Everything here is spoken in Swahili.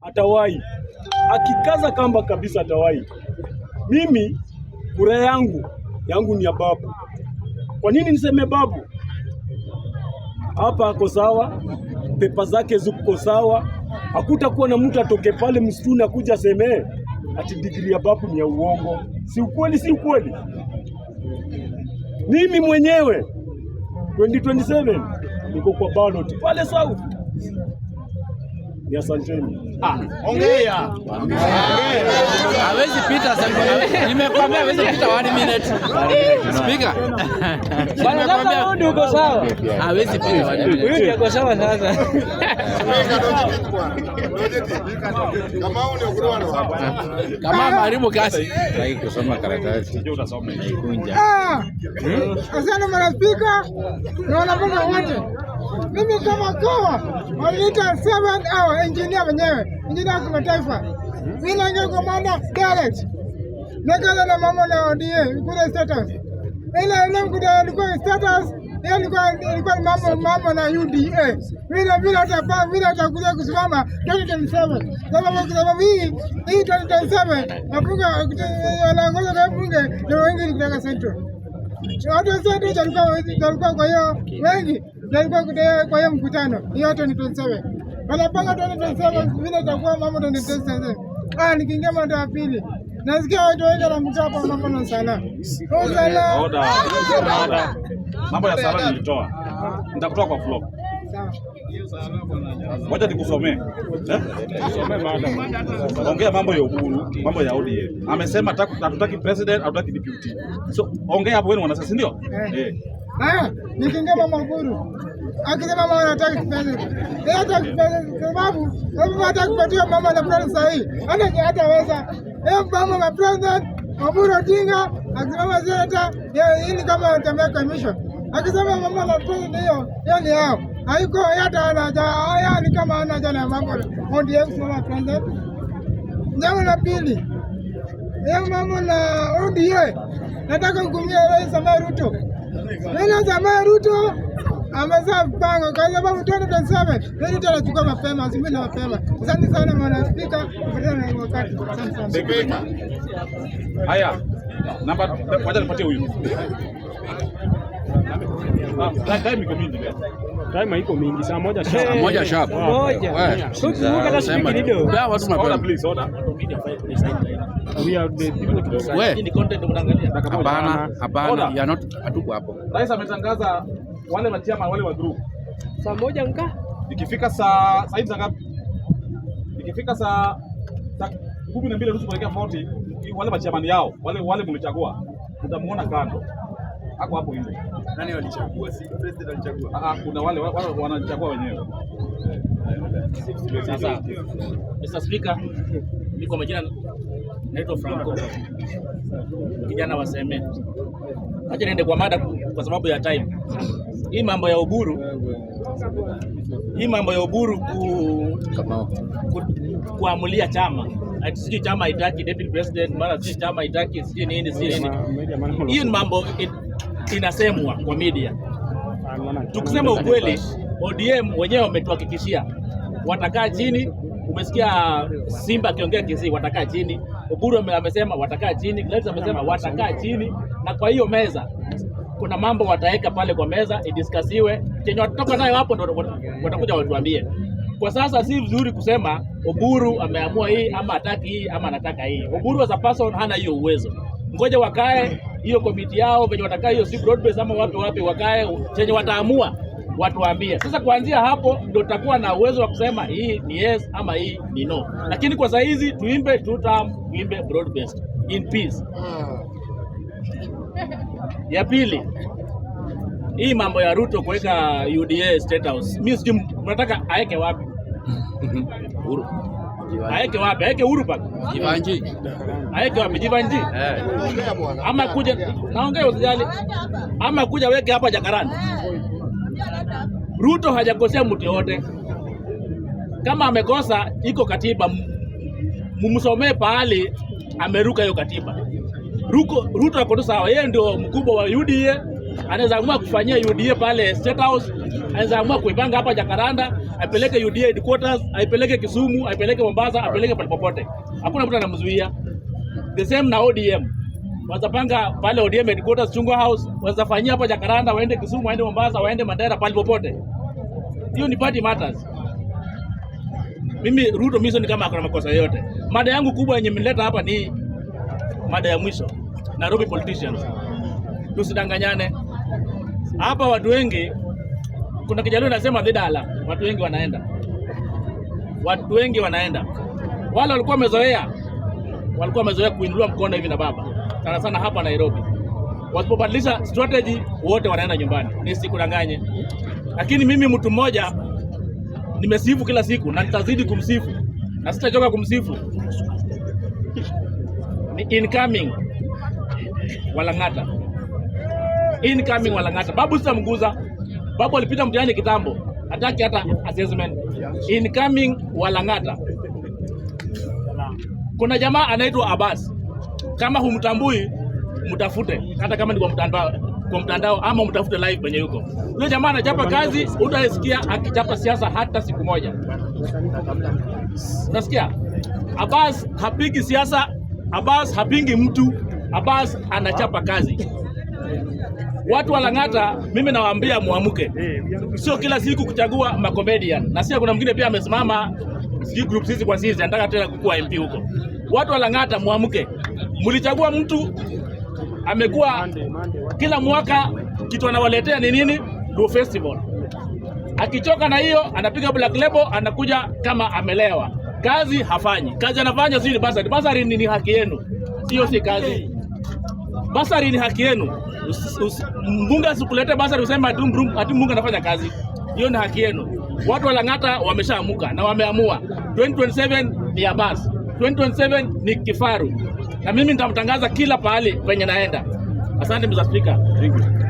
atawahi, akikaza kamba kabisa atawahi. Mimi kura yangu ni ya Babu. Kwa nini niseme Babu? Hapa ako sawa, pepa zake ziko sawa, hakutakuwa na mtu atoke pale msituni akuja seme ati degree ya Babu ni ya uongo. Si ukweli. Mimi mwenyewe 2027 niko kwa ballot pale South. Ni asanteni. Ongea. Hawezi pita sasa. Nimekwambia hawezi pita 1 minute. Speaker. Bwana sasa wewe uko sawa. Hawezi pita 1 minute. Wewe uko sawa sasa. Kama marimu kasi. Hai kusoma karatasi. Ndio utasoma ikunja. Asante mwana spika na wanabunge wote. Mimi kama koa walita 7 hour engineer wenyewe, engineer wa kimataifa. Mimi naingia kwa mada direct. Nikaanza na mama na ODA kule status. Ile kuda alikuwa status, ile ilikuwa mama na UDA. Vile atakuja kusimama 2027. Sababu hii 2027 napunga wanaongoza kwa bunge na wengi kutoka Central. Watu wa Central walikuwa kwa hiyo wengi walikuwa kwa hiyo mkutano. Hiyo 2027. Wanapanga 2027 vile itakuwa mambo 2027. Nikiingia mwaka wa pili. Nasikia watu wengi wanamkaa hapa mambo na sana. Oda. Mambo ya sala nilitoa. Nitakutoa kwa floor. Wacha nikusomee. Kusomee mada. Ongea mambo ya uhuru, mambo ya ODM. Amesema hatutaki president, hatutaki deputy. So ongea hapo wewe wanasema ndio? Nikiingia mama uhuru. Akisema mama anataka president. Yeye hataki president sababu atakupatia mama na president sahihi. Hataweza. Yeye mama na president Oburu Odinga akisema senata yeye kama atembea commission. Akisema mama na president hiyo ni yao. Haiko hata ni kama anaja na mambo ODM kama president. Jambo la pili. Yeye mama na ODA nataka kukumia Rais Samia Ruto. Rais Samia Ruto amezaa mpango kwa sababu 2027 ndio tutachukua mapema, azimini mapema. Asante sana mwana spika, kupata na wakati. Asante sana. Haya. Namba wacha nipatie huyu. Time iko mingi leo. Time iko mingi, saa moja sharp. Saa moja sharp. Tukumbuka hata speaking ndio. Pia watu mapema. Please order. We are the people to decide. Hii ni content unaangalia. Hapana, you are not hatuko hapo. Rais ametangaza wale machama wale wa group. Saa moja nka? Ikifika saa hizi za ngapi? Ikifika saa 12 nusu kuelekea 40 wale machama yao, wale mlichagua. Mtamuona kando. Hapo hapo hivi. Nani walichagua? Si president alichagua. Kuna wale wanachagua wenyewe. Sasa Mr. Speaker, niko majina naitwa Franco. Kijana wa Seme. Acha niende kwa mada kwa sababu ya time. Hii mambo ya Oburu kuamulia chama. Ati sijui chama haitaki deputy president, mara sijui chama haitaki sijui nini. Hiyo ni mambo inasemwa kwa media. Tukisema ukweli, ODM wenyewe wametuhakikishia watakaa chini. Umesikia Simba akiongea Kisii, watakaa chini. Oburu amesema watakaa chini. Gladys amesema watakaa chini, na kwa hiyo meza kuna mambo wataweka pale kwa meza idiskasiwe. Chenye watatoka nayo hapo ndio watakuja watuambie. Kwa sasa si vizuri kusema Oburu ameamua hii ama hataki hii ama anataka hii. Oburu as a person hana hiyo uwezo. Ngoja wakae hiyo komiti yao venye watakaa, hiyo si broad base ama wapi wakae, chenye wataamua watuambie. Sasa kuanzia hapo ndio tutakuwa na uwezo wa kusema hii ni yes ama hii ni no. Lakini kwa saa hizi tuimbe tuimbe broad based in peace. Ya pili, hii mambo ya Ruto kuweka UDA State House. Mimi sijui mnataka aeke wapi? Aeke wapi? Aeke Uhuru Park. Jivanji. Aeke wapi? Jivanji. Ama kuja naongea usijali. Ama kuja weke hapa Jakaranda. Ruto hajakosea mtu yote. Kama amekosa iko katiba, mumsomee pahali ameruka hiyo katiba. Ruto ako tu sawa, yeye ndio mkubwa wa UDA anaweza amua kufanyia UDA pale State House, anaweza amua kuipanga hapa Jakaranda, apeleke UDA headquarters, aipeleke Kisumu, aipeleke Mombasa, apeleke pale popote. Hakuna mtu anamzuia. The same na ODM. Wazapanga pale ODM headquarters Chungwa House, wazafanyia hapa Jakaranda, waende Kisumu, waende Mombasa, waende Mandera, pale popote. Hiyo ni party matters. Mimi Ruto mission kama hakuna makosa yote. Mada yangu kubwa yenye mleta hapa ni mada ya mwisho. Nairobi politicians. Tusidanganyane. Hapa watu wengi, kuna kijaluo nasema dhidala, watu wengi wanaenda. Watu wengi wanaenda. Wale walikuwa wamezoea kuinua mkono hivi na baba. Sana sana hapa Nairobi. Wasipobadilisha strategy wote wanaenda nyumbani. Nisikudanganye. Lakini mimi mtu mmoja nimesifu kila siku na nitazidi kumsifu. Na sitachoka kumsifu. Ni incoming Walang'ata. Incoming Walang'ata. Babu sitamguza. Babu alipita mtihani kitambo. Hataki hata assessment. Incoming Walang'ata. Kuna jamaa anaitwa Abbas. Kama humtambui, mtafute. Hata kama ni kwa mtandao ama mtafute live penye yuko. Yule jamaa anachapa kazi, utasikia akichapa siasa hata siku moja. Unasikia? Abbas hapigi siasa, Abbas hapingi mtu, Abbas anachapa kazi. Watu wa Lang'ata, mimi nawaambia muamuke. Sio kila siku kuchagua macomedian. Na sio kuna mwingine pia amesimama sisi group sisi kwa sisi anataka tena kukua MP huko. Watu wa Lang'ata muamuke. Mlichagua mtu amekuwa kila mwaka kitu anawaletea ni nini? Luo Festival. Akichoka na hiyo anapiga black label, anakuja kama amelewa. Kazi hafanyi. Kazi anafanya sio basari. Basari ni haki yenu. Sio si kazi. Basari ni haki yenu. Mbunge asikulete basari useme ati mbunge anafanya kazi. Hiyo ni haki yenu. Watu wa Lang'ata wameshaamuka na wameamua 2027 ni Abbas. 2027 ni Kifaru. Na mimi nitamtangaza kila pahali penye naenda. Asante Mr. Speaker. Thank you.